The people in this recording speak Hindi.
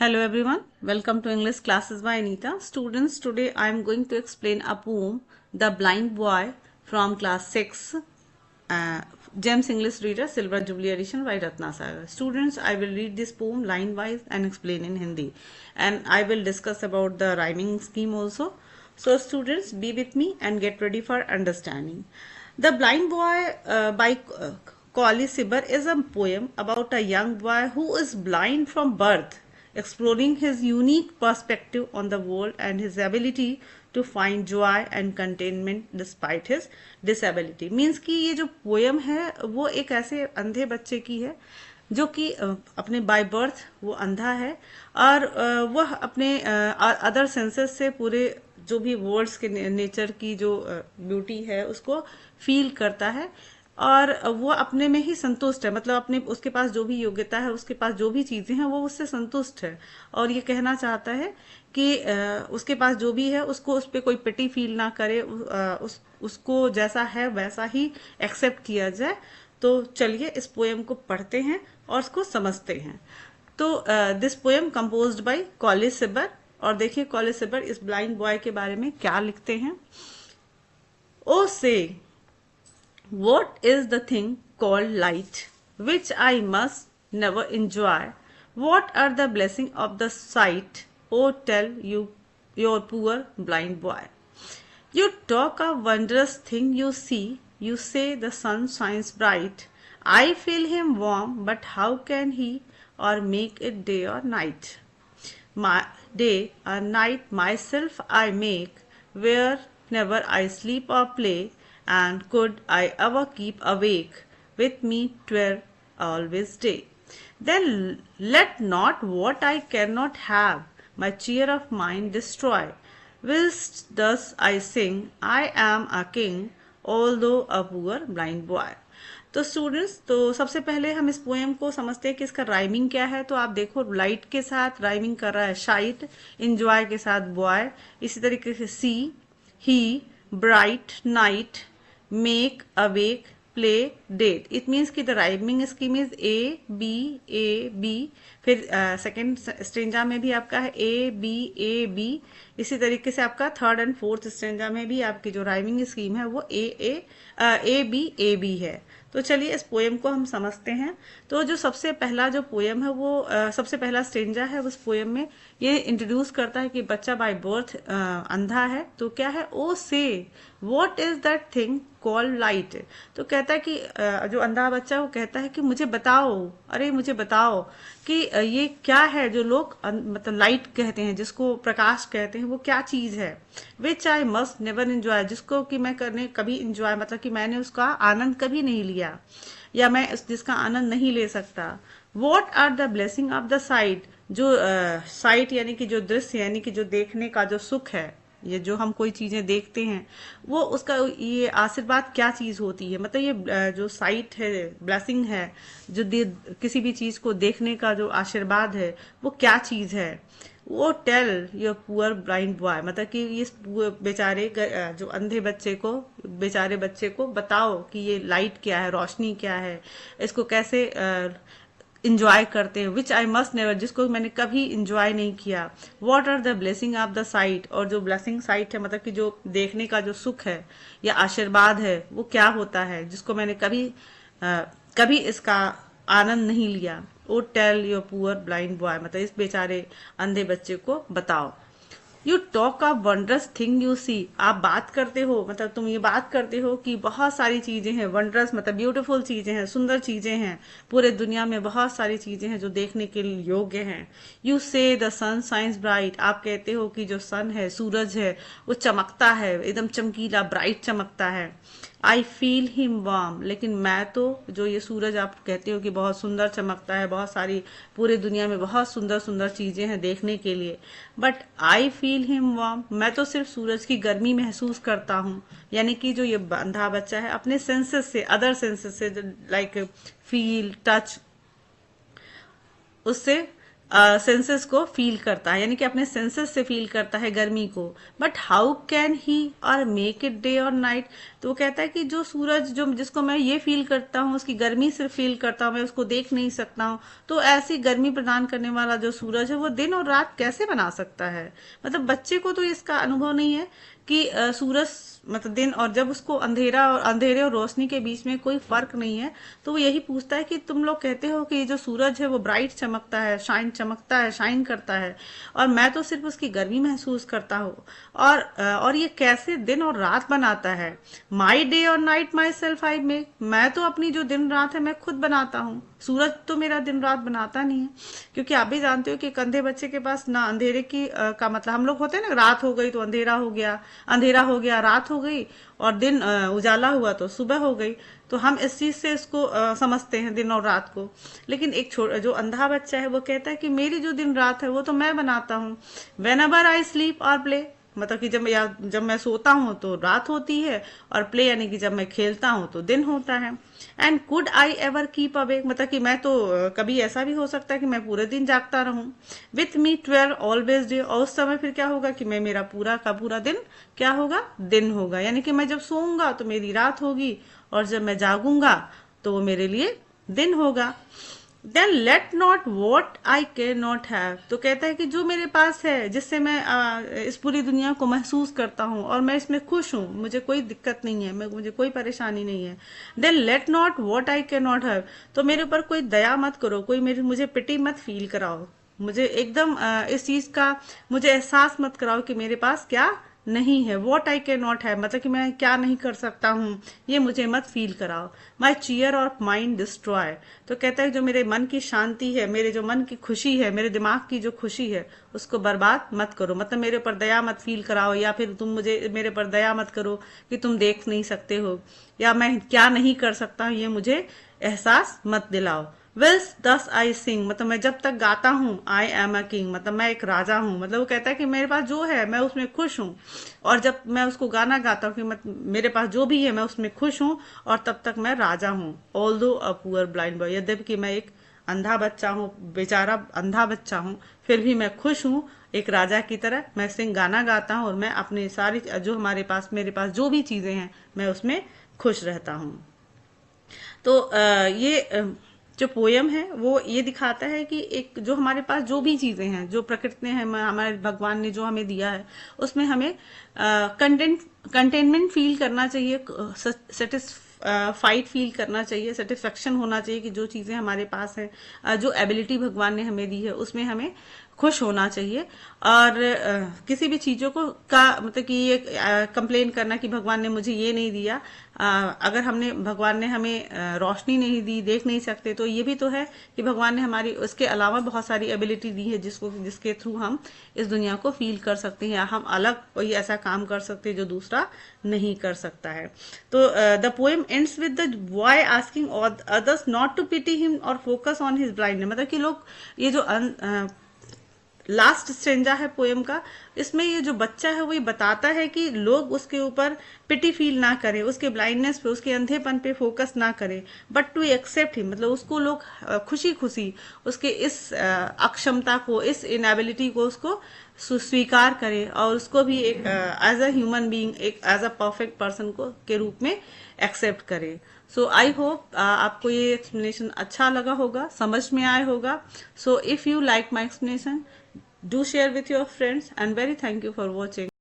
Hello everyone, welcome to English classes by Anita. Students, today I am going to explain a poem, The Blind Boy from class 6, James English Reader, Silver Jubilee Edition by Ratna Sagar. Students, I will read this poem line wise and explain in Hindi. And I will discuss about the rhyming scheme also. So students, be with me and get ready for understanding. The Blind Boy by Kali Sibber is a poem about a young boy who is blind from birth, exploring his unique perspective on the world and his ability to find joy and contentment despite his disability. Means कि ये जो पोयम है वो एक ऐसे अंधे बच्चे की है जो कि अपने बाय बर्थ वो अंधा है और वह अपने अदर सेंसेस से पूरे जो भी वर्ड्स के नेचर की जो ब्यूटी है उसको फील करता है और वो अपने में ही संतुष्ट है, मतलब अपने उसके पास जो भी योग्यता है, उसके पास जो भी चीजें हैं वो उससे संतुष्ट है और ये कहना चाहता है कि उसके पास जो भी है उसको उस पर कोई पिटी फील ना करे, उसको जैसा है वैसा ही एक्सेप्ट किया जाए। तो चलिए इस पोएम को पढ़ते हैं और उसको समझते हैं। तो दिस पोएम कंपोज्ड बाय कॉली सिबर, और देखिए कॉली सिबर इस ब्लाइंड बॉय के बारे में क्या लिखते हैं। ओ से what is the thing called light, which I must never enjoy? What are the blessings of the sight? Oh, tell you, your poor blind boy. You talk of wondrous thing you see. You say the sun shines bright. I feel him warm, but how can he or make it day or night? My day or night myself I make, where never I sleep or play. And could I ever keep awake, with me 'twere always day. Then let not what I cannot have my cheer of mind destroy. Whilst thus I sing, I am a king, although a poor blind boy. तो स्टूडेंट्स, तो सबसे पहले हम इस पोएम को समझते हैं कि इसका राइमिंग क्या है। तो आप देखो लाइट के साथ राइमिंग कर रहा है शाइट, इंजॉय के साथ बॉय, इसी तरीके से see, he, bright, night, make, awake, play, date. It means कि the rhyming scheme is A, B, फिर सेकेंड स्ट्रेंजा में भी आपका है A, B, इसी तरीके से आपका थर्ड एंड फोर्थ स्ट्रेंजा में भी आपकी जो राइमिंग स्कीम है वो A, B है। तो चलिए इस पोएम को हम समझते हैं। तो जो सबसे पहला जो पोएम है वो सबसे पहला स्ट्रेंजा है उस पोएम में ये इंट्रोड्यूस करता है कि बच्चा बाय बर्थ अंधा है। तो क्या है, ओ से what is that thing called light. तो कहता है कि जो अंधा बच्चा है वो कहता है कि मुझे बताओ, अरे मुझे बताओ कि ये क्या है जो लोग मतलब लाइट कहते हैं, जिसको प्रकाश कहते हैं, वो क्या चीज है। विच आई मस्ट नेवर एंजॉय, जिसको कि मैं करने कभी इंजॉय मतलब कि मैंने उसका आनंद कभी नहीं लिया या मैं जिसका आनंद नहीं ले सकता। What are the blessing of the sight, जो साइट यानी कि जो दृश्य यानी कि जो देखने का जो सुख है, ये जो हम कोई चीजें देखते हैं वो उसका ये आशीर्वाद क्या चीज होती है, मतलब ये जो साइट है, ब्लेसिंग है, जो किसी भी चीज को देखने का जो आशीर्वाद है वो क्या चीज है। वो tell your poor blind boy, मतलब कि इस बेचारे जो अंधे बच्चे को, बेचारे बच्चे को बताओ कि ये लाइट क्या है, रोशनी क्या है, इसको कैसे इंजॉय करते हैं। विच आई मस्ट नेवर, जिसको मैंने कभी इंजॉय नहीं किया। What are the blessing of the sight, और जो ब्लेसिंग साइट है मतलब कि जो देखने का जो सुख है या आशीर्वाद है वो क्या होता है, जिसको मैंने कभी इसका आनंद नहीं लिया। O tell your poor blind boy, मतलब इस बेचारे अंधे बच्चे को बताओ। You talk of wondrous thing you see, आप बात करते हो, मतलब तुम ये बात करते हो कि बहुत सारी चीजें हैं, वंडरस मतलब ब्यूटीफुल चीजें हैं, सुंदर चीजें हैं, पूरे दुनिया में बहुत सारी चीजें हैं जो देखने के लिए योग्य हैं। यू से द सन शाइन्स ब्राइट, आप कहते हो कि जो सन है, सूरज है, वो चमकता है, एकदम चमकीला ब्राइट चमकता है। आई फील हिम वार्म, लेकिन मैं तो, जो ये सूरज आप कहते हो कि बहुत सुंदर चमकता है, बहुत सारी पूरे दुनिया में बहुत सुंदर सुंदर चीजें हैं देखने के लिए, but I feel him warm, मैं तो सिर्फ सूरज की गर्मी महसूस करता हूँ। यानी कि जो ये अंधा बच्चा है अपने सेंसेस से, अदर सेंसेस से, लाइक फील, टच, उससे सेंसेस को फील करता है, यानी कि अपने सेंसेस से फील करता है गर्मी को। बट हाउ कैन ही और मेक इट डे और नाइट, तो वो कहता है कि जो सूरज जो जिसको मैं ये फील करता हूँ, उसकी गर्मी सिर्फ फील करता हूँ, मैं उसको देख नहीं सकता हूँ, तो ऐसी गर्मी प्रदान करने वाला जो सूरज है वो दिन और रात कैसे बना सकता है। मतलब बच्चे को तो इसका अनुभव नहीं है कि सूरज मतलब दिन, और जब उसको अंधेरे और रोशनी के बीच में कोई फर्क नहीं है, तो वो यही पूछता है कि तुम लोग कहते हो कि ये जो सूरज है वो ब्राइट चमकता है, चमकता है, शाइन करता है, और मैं तो सिर्फ उसकी गर्मी महसूस करता हूँ, और ये कैसे दिन और रात बनाता है। माई डे और night my self I make, मैं तो अपनी जो दिन रात है मैं खुद बनाता हूँ, सूरज तो मेरा दिन रात बनाता नहीं है। क्योंकि आप भी जानते हो कि एक अंधे बच्चे के पास ना अंधेरे का मतलब, हम लोग होते हैं ना, रात हो गई तो अंधेरा हो गया, रात हो गई, और दिन उजाला हुआ तो सुबह हो गई, तो हम इस चीज से इसको समझते हैं दिन और रात को। लेकिन एक जो अंधा बच्चा है वो कहता है कि मेरी जो दिन रात है वो तो मैं बनाता हूँ। वेन एवर आई स्लीप और प्ले, मतलब कि जब मैं सोता हूँ तो रात होती है, और प्ले यानी कि जब मैं खेलता हूँ तो दिन होता है। And could I ever keep awake, मतलब कि मैं तो कभी ऐसा भी हो सकता है कि मैं पूरे दिन जागता रहूं। विथ मी 12 ऑलवेज डे, और उस समय फिर क्या होगा कि मैं मेरा पूरा का पूरा दिन क्या होगा, दिन होगा, यानी कि मैं जब सोऊंगा तो मेरी रात होगी, और जब मैं जागूंगा तो वो मेरे लिए दिन होगा। Then let not what I cannot have, तो कहता है कि जो मेरे पास है, जिससे मैं इस पूरी दुनिया को महसूस करता हूँ और मैं इसमें खुश हूँ, मुझे कोई दिक्कत नहीं है, मुझे कोई परेशानी नहीं है। Then let not what I cannot have, तो मेरे ऊपर कोई दया मत करो, मुझे पिटी मत फील कराओ, मुझे एकदम इस चीज का मुझे एहसास मत कराओ कि मेरे पास क्या नहीं है। What I cannot have, मतलब कि मैं क्या नहीं कर सकता हूँ, ये मुझे मत फील कराओ। माई चीयर और माइंड डिस्ट्रॉय, तो कहता है जो मेरे मन की शांति है, मेरे जो मन की खुशी है, मेरे दिमाग की जो खुशी है, उसको बर्बाद मत करो। मतलब मेरे ऊपर दया मत फील कराओ, या फिर तुम मुझे मेरे ऊपर दया मत करो कि तुम देख नहीं सकते हो, या मैं क्या नहीं कर सकता हूँ, ये मुझे एहसास मत दिलाओ। विल्स दस आई सिंग, मतलब मैं जब तक गाता हूँ, आई एम अ किंग, मतलब मैं एक राजा हूँ। मतलब वो कहता है कि मेरे पास जो है मैं उसमें खुश हूँ, और जब मैं उसको गाना गाता हूँ कि मेरे पास जो भी है मैं उसमें खुश हूँ, और तब तक मैं राजा हूँ। ऑल दो अ पुअर ब्लाइंड बॉय, यद्यपि कि मैं एक अंधा बच्चा हूँ, बेचारा अंधा बच्चा हूँ, फिर भी मैं खुश हूँ एक राजा की तरह। मैं सिंग गाना गाता हूँ, और मैं अपनी सारी जो मेरे पास जो भी चीजें हैं मैं उसमें खुश रहता हूँ। तो ये जो पोयम है वो ये दिखाता है कि एक जो हमारे पास जो भी चीजें हैं, जो प्रकृति ने हमारे भगवान ने जो हमें दिया है, उसमें हमें कंटेनमेंट फील करना चाहिए, सेटिस्फाइड फील करना चाहिए, सेटिस्फेक्शन होना चाहिए कि जो चीजें हमारे पास है, जो एबिलिटी भगवान ने हमें दी है, उसमें हमें खुश होना चाहिए। और किसी भी चीजों को मतलब कि ये कंप्लेन करना कि भगवान ने मुझे ये नहीं दिया, अगर भगवान ने हमें रोशनी नहीं दी, देख नहीं सकते, तो ये भी तो है कि भगवान ने हमारी उसके अलावा बहुत सारी एबिलिटी दी है जिसके थ्रू हम इस दुनिया को फील कर सकते हैं, या हम अलग कोई ऐसा काम कर सकते हैं जो दूसरा नहीं कर सकता है। तो the poem ends with the boy asking others not to pity him और फोकस ऑन हिज ब्लाइंडनेस, मतलब कि लोग ये जो लास्ट स्टेंजा है पोएम का, इसमें ये जो बच्चा है वो ये बताता है कि लोग उसके ऊपर पिटी फील ना करें, उसके ब्लाइंडनेस पे, उसके अंधेपन पे फोकस ना करें, बट टू एक्सेप्ट हिम, मतलब उसको लोग खुशी खुशी उसके इस अक्षमता को, इस इनएबिलिटी को उसको स्वीकार करें, और उसको भी एक एज अ ह्यूमन बीइंग, एक एज अ परफेक्ट पर्सन को के रूप में एक्सेप्ट करें। सो आई होप आपको ये एक्सप्लेनेशन अच्छा लगा होगा, समझ में आया होगा। So if you like my explanation, do share with your friends, and very thank you for watching.